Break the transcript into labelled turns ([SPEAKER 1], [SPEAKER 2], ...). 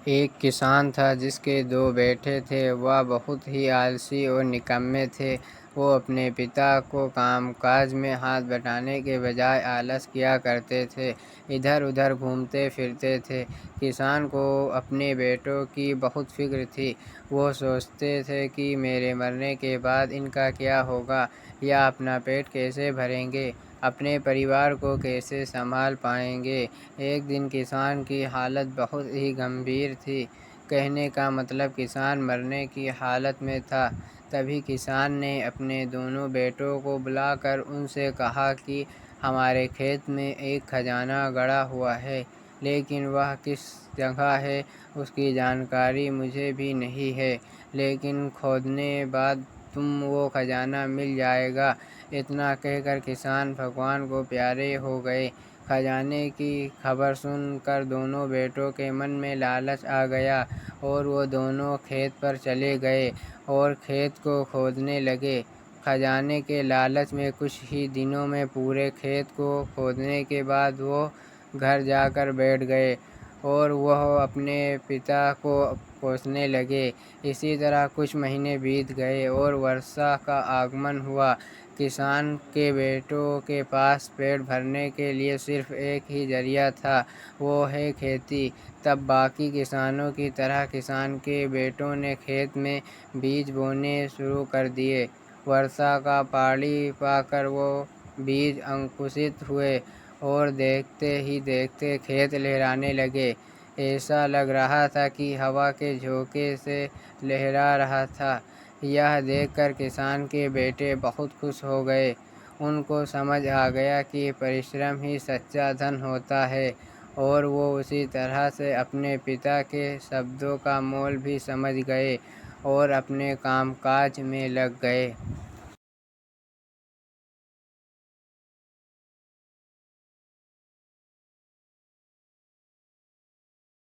[SPEAKER 1] एक किसान था जिसके दो बेटे थे। वह बहुत ही आलसी और निकम्मे थे। वो अपने पिता को कामकाज में हाथ बटाने के बजाय आलस किया करते थे, इधर उधर घूमते फिरते थे। किसान को अपने बेटों की बहुत फिक्र थी। वो सोचते थे कि मेरे मरने के बाद इनका क्या होगा, या अपना पेट कैसे भरेंगे, अपने परिवार को कैसे संभाल पाएंगे। एक दिन किसान की हालत बहुत ही गंभीर थी। कहने का मतलब किसान मरने की हालत में था। तभी किसान ने अपने दोनों बेटों को बुलाकर उनसे कहा कि हमारे खेत में एक खजाना गड़ा हुआ है, लेकिन वह किस जगह है उसकी जानकारी मुझे भी नहीं है, लेकिन खोदने बाद तुम वो खजाना मिल जाएगा। इतना कहकर किसान भगवान को प्यारे हो गए। खजाने की खबर सुनकर दोनों बेटों के मन में लालच आ गया और वो दोनों खेत पर चले गए और खेत को खोदने लगे। खजाने के लालच में कुछ ही दिनों में पूरे खेत को खोदने के बाद वो घर जाकर बैठ गए और वह अपने पिता को कोसने लगे। इसी तरह कुछ महीने बीत गए और वर्षा का आगमन हुआ। किसान के बेटों के पास पेट भरने के लिए सिर्फ एक ही जरिया था, वो है खेती। तब बाकी किसानों की तरह किसान के बेटों ने खेत में बीज बोने शुरू कर दिए। वर्षा का पानी पाकर वो बीज अंकुरित हुए और देखते ही देखते खेत लहराने लगे। ऐसा लग रहा था कि हवा के झोंके से लहरा रहा था। यह देखकर किसान के बेटे बहुत खुश हो गए। उनको समझ आ गया कि परिश्रम ही सच्चा धन होता है, और वो उसी तरह से अपने पिता के शब्दों का मोल भी समझ गए और अपने कामकाज में लग गए।